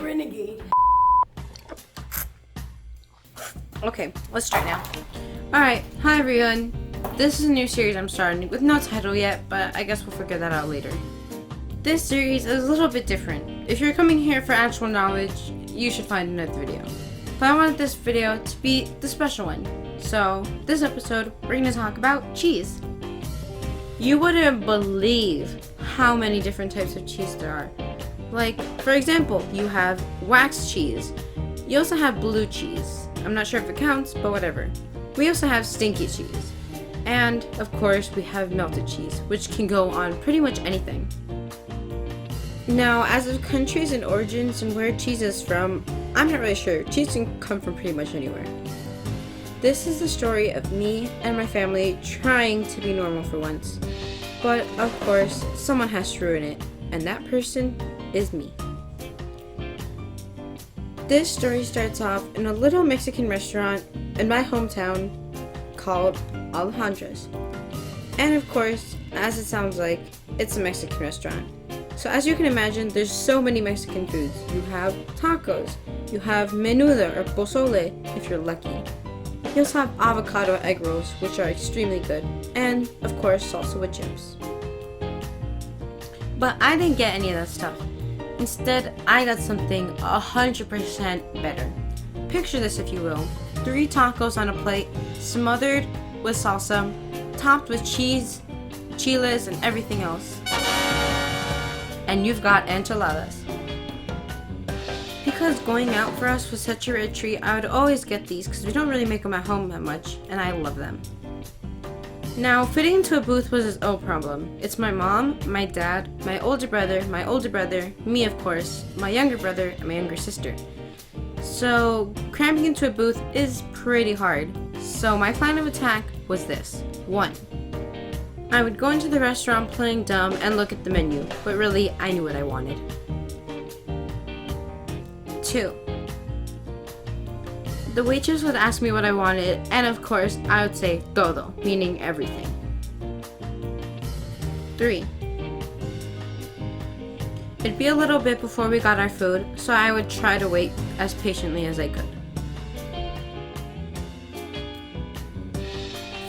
renegade. Okay, let's start now. Alright, hi everyone. This is a new series I'm starting with no title yet, but I guess we'll figure that out later. This series is a little bit different. If you're coming here for actual knowledge, you should find another video. But I wanted this video to be the special one. So, this episode, we're going to talk about cheese. You wouldn't believe how many different types of cheese there are. Like, for example, you have wax cheese. You also have blue cheese. I'm not sure if it counts, but whatever. We also have stinky cheese. And, of course, we have melted cheese, which can go on pretty much anything. Now, as of countries and origins and where cheese is from, I'm not really sure. Cheese can come from pretty much anywhere. This is the story of me and my family trying to be normal for once. But, of course, someone has to ruin it, and that person is me. This story starts off in a little Mexican restaurant in my hometown called Alejandra's. And of course, as it sounds like, it's a Mexican restaurant. So as you can imagine, there's so many Mexican foods. You have tacos, you have menudo or pozole if you're lucky. You also have avocado egg rolls, which are extremely good, and of course salsa with chips. But I didn't get any of that stuff. Instead, I got something 100% better. Picture this if you will. 3 tacos on a plate, smothered with salsa, topped with cheese, chiles, and everything else. And you've got enchiladas. Because going out for us was such a rare treat, I would always get these because we don't really make them at home that much, and I love them. Now, fitting into a booth was its own problem. It's my mom, my dad, my older brother, me of course, my younger brother, and my younger sister. So, cramming into a booth is pretty hard. So my plan of attack was this. 1. I would go into the restaurant playing dumb and look at the menu, but really, I knew what I wanted. 2. The waitress would ask me what I wanted, and of course, I would say todo, meaning everything. 3. It'd be a little bit before we got our food, so I would try to wait as patiently as I could.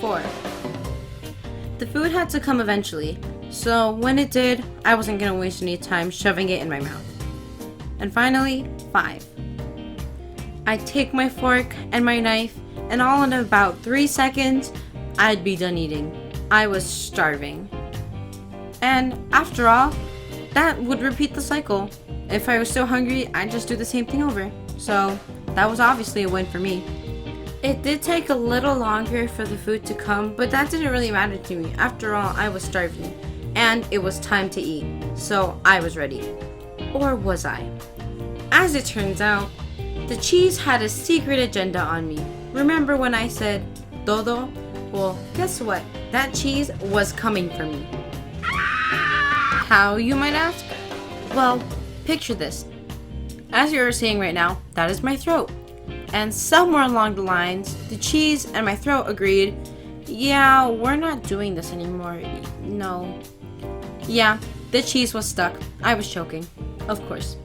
4. The food had to come eventually, so when it did, I wasn't gonna waste any time shoving it in my mouth. And finally, 5. I'd take my fork and my knife, and all in about 3 seconds, I'd be done eating. I was starving. And after all, that would repeat the cycle. If I was still hungry, I'd just do the same thing over. So, that was obviously a win for me. It did take a little longer for the food to come, but that didn't really matter to me. After all, I was starving, and it was time to eat. So, I was ready. Or was I? As it turns out, the cheese had a secret agenda on me. Remember when I said todo? Well, guess what? That cheese was coming for me. How, you might ask? Well, picture this. As you're seeing right now, that is my throat. And somewhere along the lines, the cheese and my throat agreed, yeah, we're not doing this anymore. No. Yeah, the cheese was stuck. I was choking. Of course.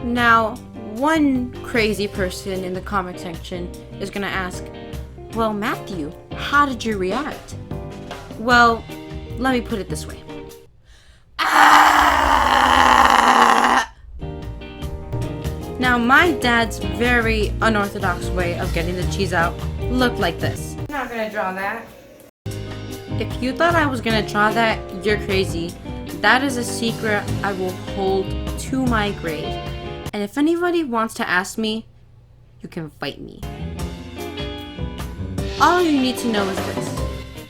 Now, one crazy person in the comment section is gonna ask, well, Matthew, how did you react? Well, let me put it this way. Now, my dad's very unorthodox way of getting the cheese out looked like this. I'm not gonna draw that. If you thought I was gonna draw that, you're crazy. That is a secret I will hold to my grave. And if anybody wants to ask me, you can fight me. All you need to know is this.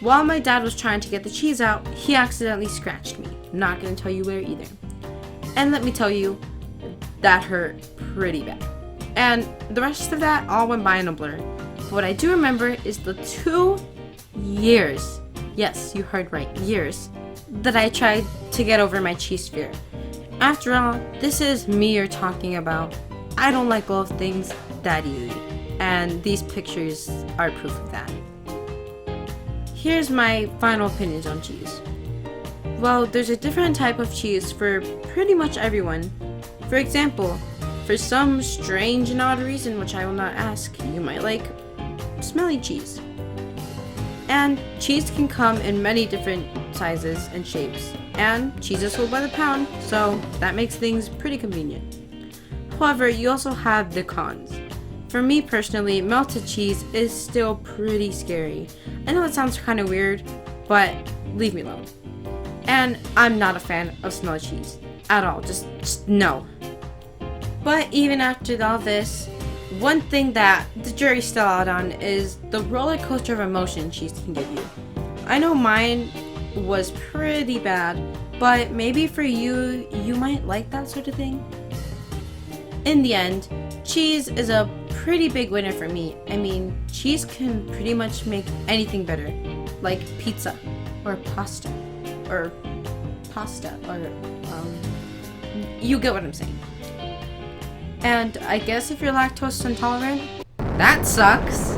While my dad was trying to get the cheese out, he accidentally scratched me. I'm not gonna tell you where either. And let me tell you, that hurt pretty bad. And the rest of that all went by in a blur. But what I do remember is the 2 years, yes, you heard right, years, that I tried to get over my cheese fear. After all, this is me you're talking about. I don't let go of things that easy. And these pictures are proof of that. Here's my final opinions on cheese. Well, there's a different type of cheese for pretty much everyone. For example, for some strange and odd reason, which I will not ask, you might like smelly cheese. And cheese can come in many different sizes and shapes, and cheese is sold by the pound, so that makes things pretty convenient. However, you also have the cons. For me personally, melted cheese is still pretty scary. I know it sounds kind of weird, but leave me alone. And I'm not a fan of smelly cheese at all, just no. But even after all this, one thing that the jury's still out on is the roller coaster of emotion cheese can give you. I know mine was pretty bad, but maybe for you, you might like that sort of thing. In the end, cheese is a pretty big winner for me. I mean, cheese can pretty much make anything better, like pizza, or pasta, or you get what I'm saying. And I guess if you're lactose intolerant, that sucks.